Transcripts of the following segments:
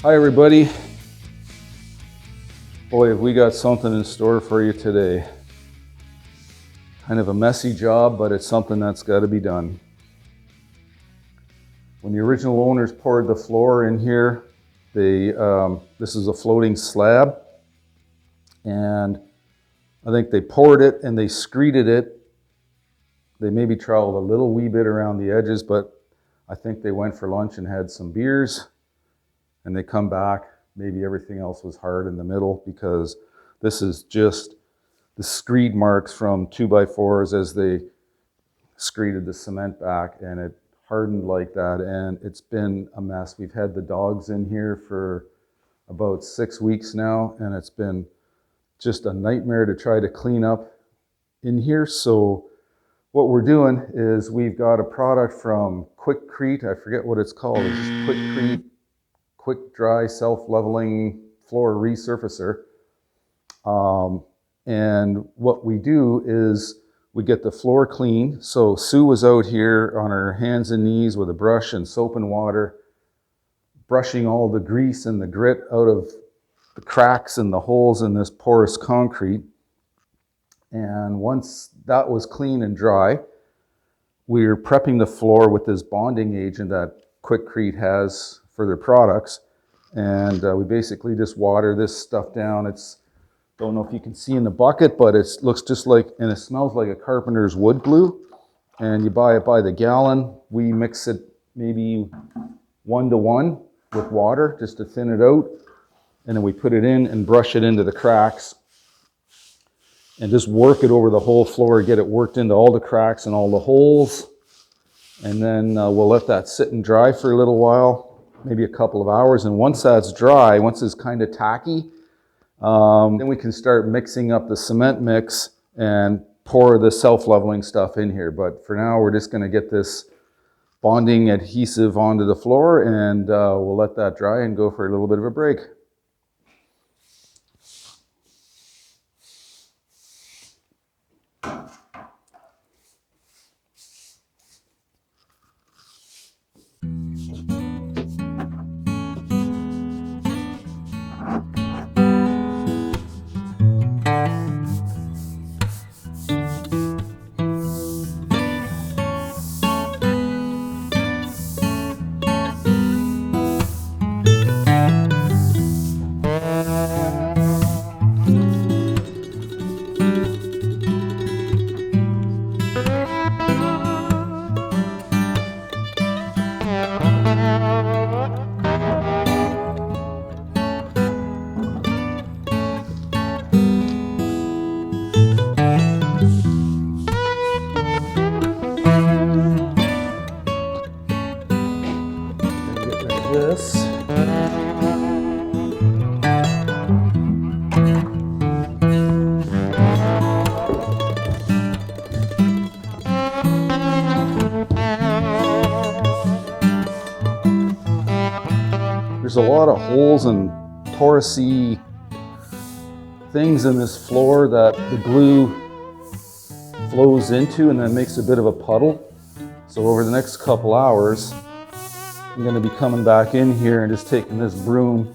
Hi everybody. Boy, have we got something in store for you today. Kind of a messy job, but it's something that's got to be done. When the original owners poured the floor in here, this is a floating slab, and I think they poured it and they screeded it. They maybe troweled a little wee bit around the edges, but I think they went for lunch and had some beers, and they come back. Maybe everything else was hard in the middle, because this is just the screed marks from 2x4s as they screeded the cement back, and it hardened like that, and it's been a mess. We've had the dogs in here for about 6 weeks now, and it's been just a nightmare to try to clean up in here. So what we're doing is we've got a product from Quikrete. I forget what it's called. It's just Quikrete Quick Dry Self-Leveling Floor Resurfacer. And what we do is we get the floor clean. So Sue was out here on her hands and knees with a brush and soap and water, brushing all the grease and the grit out of the cracks and the holes in this porous concrete. And once that was clean and dry, we're prepping the floor with this bonding agent that Quikrete has for their products. And we basically just water this stuff down. Don't know if you can see in the bucket, but it looks just like, and it smells like a carpenter's wood glue. And you buy it by the gallon. We mix it maybe 1-to-1 with water just to thin it out. And then we put it in and brush it into the cracks. And just work it over the whole floor, get it worked into all the cracks and all the holes. And then we'll let that sit and dry for a little while, maybe a couple of hours. And once that's dry, once it's kind of tacky, then we can start mixing up the cement mix and pour the self-leveling stuff in here. But for now, we're just going to get this bonding adhesive onto the floor, and we'll let that dry and go for a little bit of a break. This. There's a lot of holes and torusy things in this floor that the glue flows into and then makes a bit of a puddle. So over the next couple hours, I'm going to be coming back in here and just taking this broom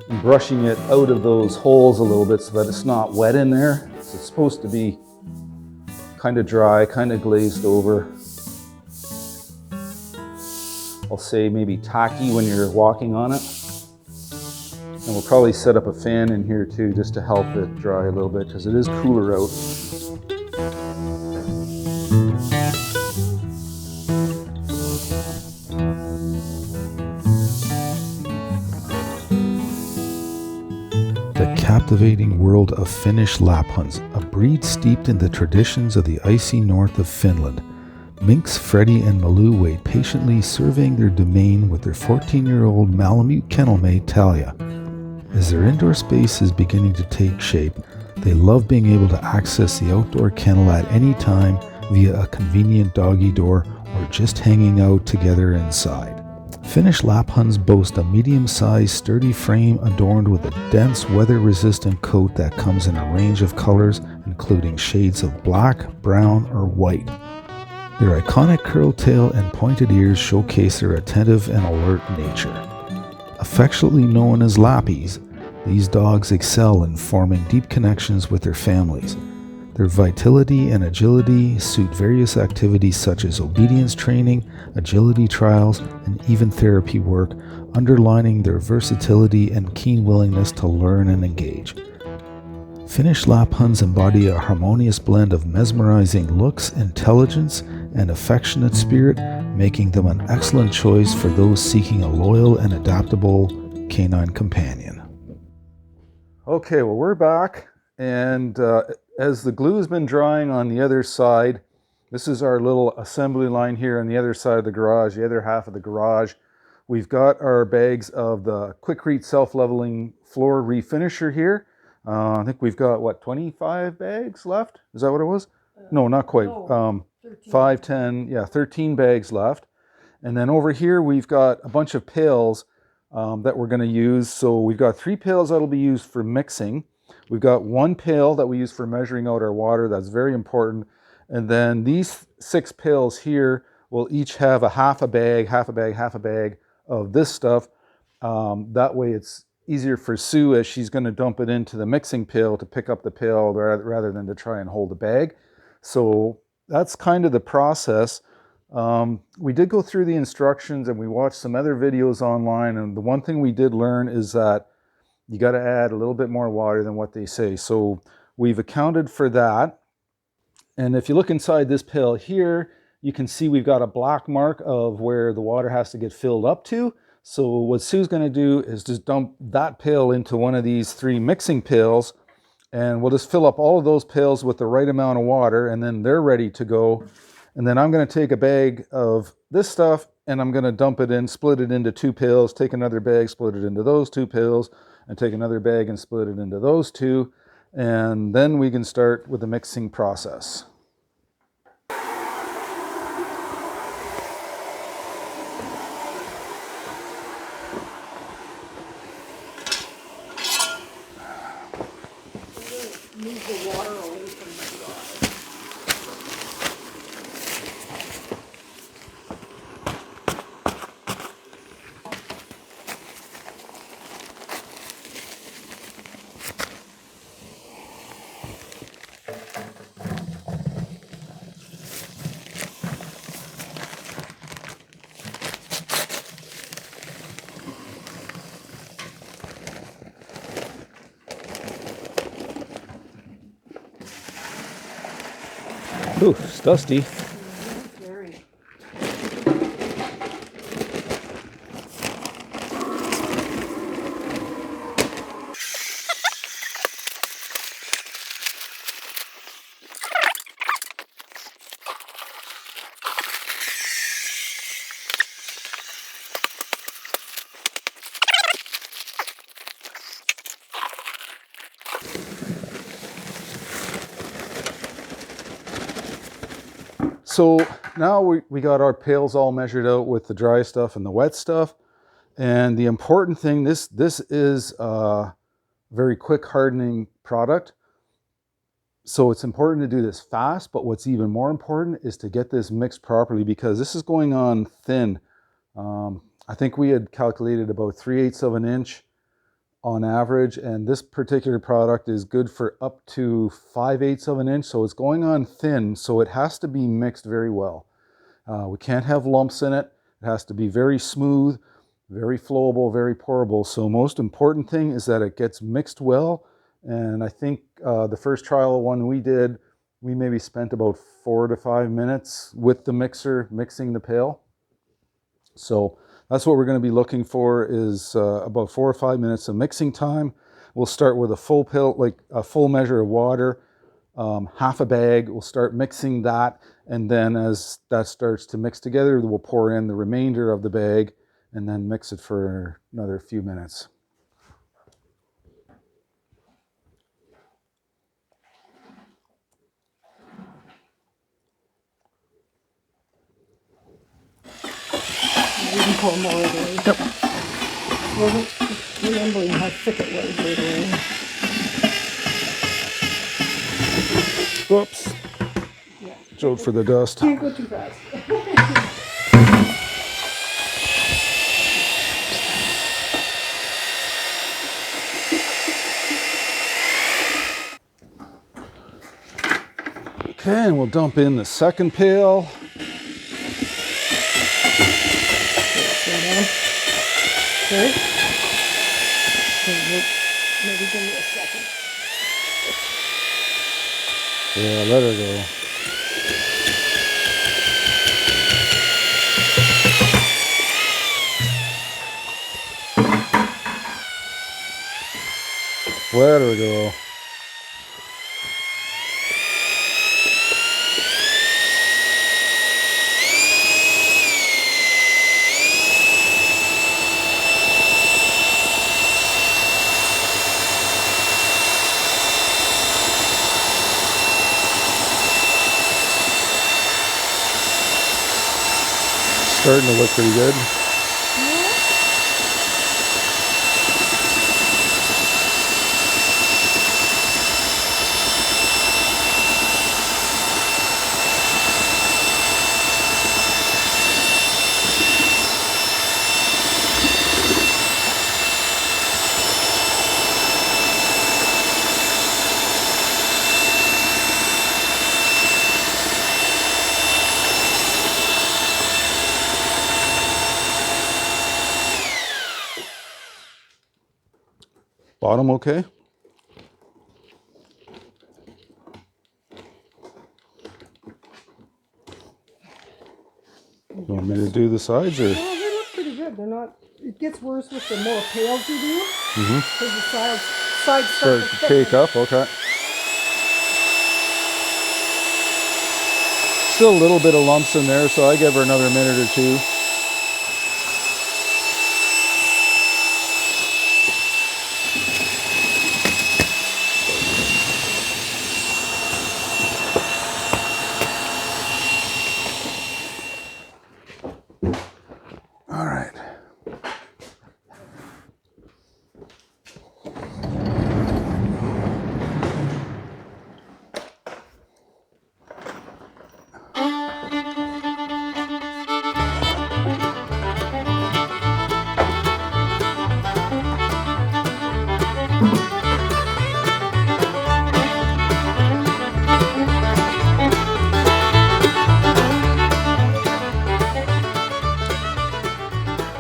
and brushing it out of those holes a little bit so that it's not wet in there. So it's supposed to be kind of dry, kind of glazed over. I'll say maybe tacky when you're walking on it. And we'll probably set up a fan in here too, just to help it dry a little bit, because it is cooler out. The captivating world of Finnish Lapphunds, a breed steeped in the traditions of the icy north of Finland. Minx, Freddie, and Malou wait patiently, surveying their domain with their 14-year-old Malamute kennelmate Talia. As their indoor space is beginning to take shape, they love being able to access the outdoor kennel at any time via a convenient doggy door or just hanging out together inside. Finnish Lapphunds boast a medium-sized, sturdy frame adorned with a dense, weather-resistant coat that comes in a range of colors, including shades of black, brown, or white. Their iconic curl tail and pointed ears showcase their attentive and alert nature. Affectionately known as Lappies, these dogs excel in forming deep connections with their families. Their vitality and agility suit various activities such as obedience training, agility trials, and even therapy work, underlining their versatility and keen willingness to learn and engage. Finnish Lapphunds embody a harmonious blend of mesmerizing looks, intelligence, and affectionate spirit, making them an excellent choice for those seeking a loyal and adaptable canine companion. Okay, well, we're back, and as the glue has been drying on the other side, this is our little assembly line here on the other side of the garage, the other half of the garage. We've got our bags of the Quikrete self-leveling floor refinisher here. I think we've got, what, 25 bags left? Is that what it was? No, not quite. No, 13. 5, 10, yeah, 13 bags left. And then over here, we've got a bunch of pails that we're going to use. So we've got 3 pails that'll be used for mixing. We've got 1 pail that we use for measuring out our water. That's very important. And then these 6 pails here will each have a half a bag of this stuff. That way it's easier for Sue as she's going to dump it into the mixing pail to pick up the pail rather than to try and hold the bag. So that's kind of the process. We did go through the instructions and we watched some other videos online, and the one thing we did learn is that you got to add a little bit more water than what they say. So we've accounted for that. And if you look inside this pail here, you can see we've got a black mark of where the water has to get filled up to. So what Sue's going to do is just dump that pail into one of these 3 mixing pails, and we'll just fill up all of those pails with the right amount of water, and then they're ready to go. And then I'm going to take a bag of this stuff and I'm going to dump it in, split it into 2 pails, take another bag, split it into those 2 pails, and take another bag and split it into those 2. And then we can start with the mixing process. Move the water away from the rod. Ooh, it's dusty. Very. So now we got our pails all measured out with the dry stuff and the wet stuff. And the important thing, this is a very quick hardening product. So it's important to do this fast, but what's even more important is to get this mixed properly, because this is going on thin. I think we had calculated about 3/8 of an inch on average, and this particular product is good for up to 5/8 of an inch, so it's going on thin, so it has to be mixed very well. We can't have lumps in it. It has to be very smooth, very flowable, very pourable. So most important thing is that it gets mixed well, and I think the first trial one we did, we maybe spent about 4 to 5 minutes with the mixer mixing the pail. So that's what we're going to be looking for, is about 4 or 5 minutes of mixing time. We'll start with a full pail, like a full measure of water, half a bag. We'll start mixing that, and then as that starts to mix together, we'll pour in the remainder of the bag and then mix it for another few minutes. You can pour more away. Yep. Well, remembering how thick it was later on. Oops. Yeah. Jode for the dust. Can't go too fast. Okay, and we'll dump in the second pail. Okay. Maybe give me a second. Yeah, let her go. Let her go. Starting to look pretty good. Bottom okay? You want me to do the sides or? Well, they look pretty good. They're not. It gets worse with the more pails you do. Because the sides start to take up, okay. Still a little bit of lumps in there, so I give her another minute or two. All right.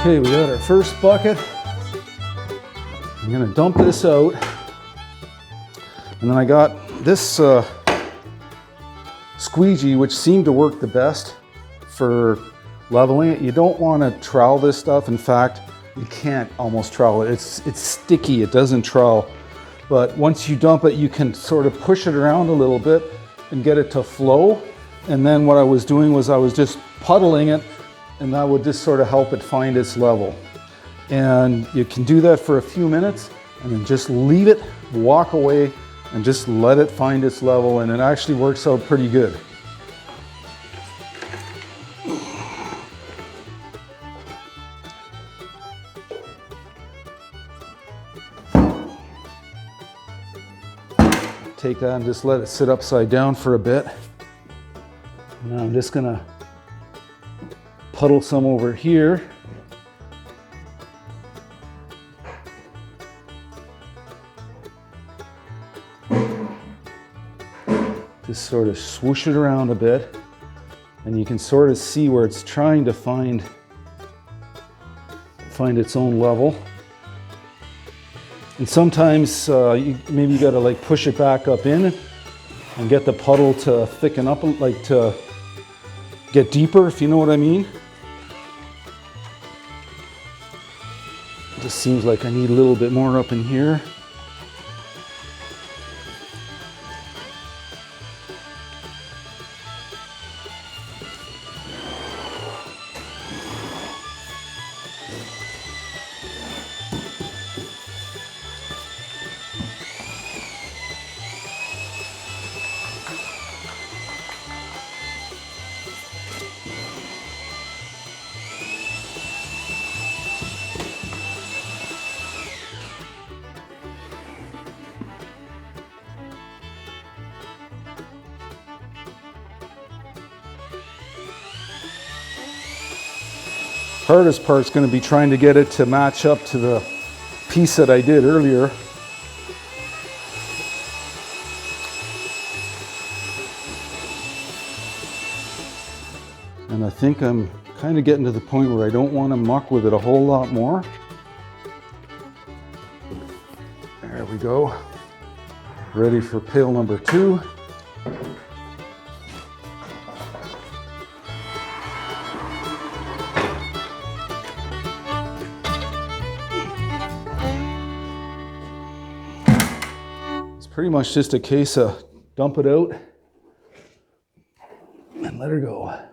Okay, we got our first bucket. I'm gonna dump this out. And then I got this squeegee, which seemed to work the best for leveling it. You don't wanna trowel this stuff. In fact, you can't almost trowel it. It's sticky, it doesn't trowel. But once you dump it, you can sort of push it around a little bit and get it to flow. And then what I was doing was I was just puddling it, and that would just sort of help it find its level. And you can do that for a few minutes and then just leave it, walk away, and just let it find its level, and it actually works out pretty good. Take that and just let it sit upside down for a bit. Now I'm just gonna puddle some over here. Just sort of swoosh it around a bit, and you can sort of see where it's trying to find its own level. And sometimes maybe you gotta like push it back up in and get the puddle to thicken up, like to get deeper, if you know what I mean. It just seems like I need a little bit more up in here. Hardest part's going to be trying to get it to match up to the piece that I did earlier. And I think I'm kind of getting to the point where I don't want to muck with it a whole lot more. There we go. Ready for pail number 2. It's pretty much just a case of dump it out and let her go.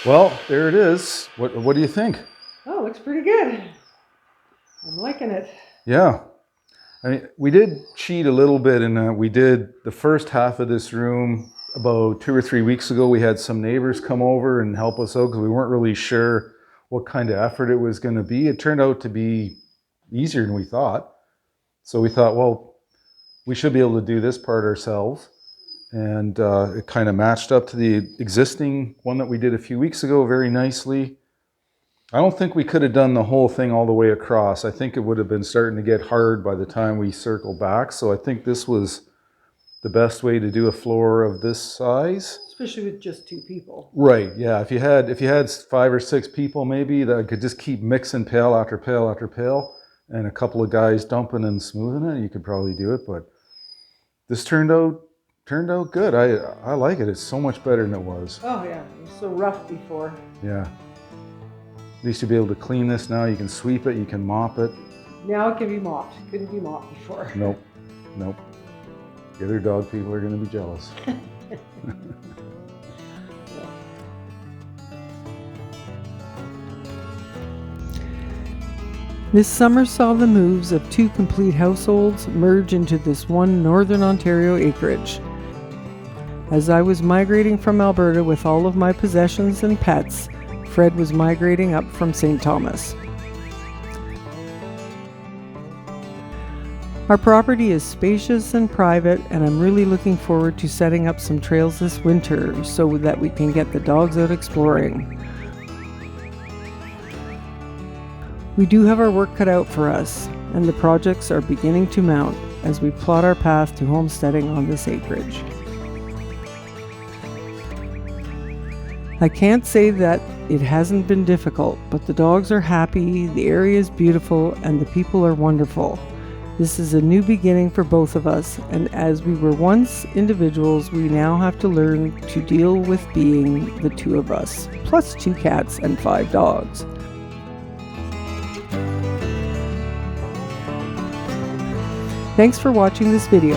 Well, there it is. What do you think? Oh, looks pretty good. I'm liking it. Yeah. I mean, we did cheat a little bit in we did the first half of this room about 2 or 3 weeks ago. We had some neighbors come over and help us out because we weren't really sure what kind of effort it was going to be. It turned out to be easier than we thought. So we thought, well, we should be able to do this part ourselves. And it kind of matched up to the existing one that we did a few weeks ago very nicely. I don't think we could have done the whole thing all the way across. I think it would have been starting to get hard by the time we circled back. So I think this was the best way to do a floor of this size. Especially with just 2 people. Right, yeah. If you had 5 or 6 people maybe that could just keep mixing pail after pail after pail and a couple of guys dumping and smoothing it, you could probably do it. But this turned out good. I like it. It's so much better than it was. Oh yeah, it was so rough before. Yeah. At least you'll be able to clean this now. You can sweep it, you can mop it. Now it can be mopped. Couldn't be mopped before. Nope. The other dog people are going to be jealous. This summer saw the moves of 2 complete households merge into this one Northern Ontario acreage. As I was migrating from Alberta with all of my possessions and pets, Fred was migrating up from St. Thomas. Our property is spacious and private, and I'm really looking forward to setting up some trails this winter so that we can get the dogs out exploring. We do have our work cut out for us, and the projects are beginning to mount as we plot our path to homesteading on this acreage. I can't say that it hasn't been difficult, but the dogs are happy, the area is beautiful, and the people are wonderful. This is a new beginning for both of us, and as we were once individuals, we now have to learn to deal with being the two of us, plus 2 cats and 5 dogs. Thanks for watching this video.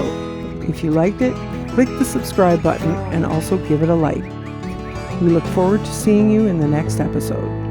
If you liked it, click the subscribe button and also give it a like. We look forward to seeing you in the next episode.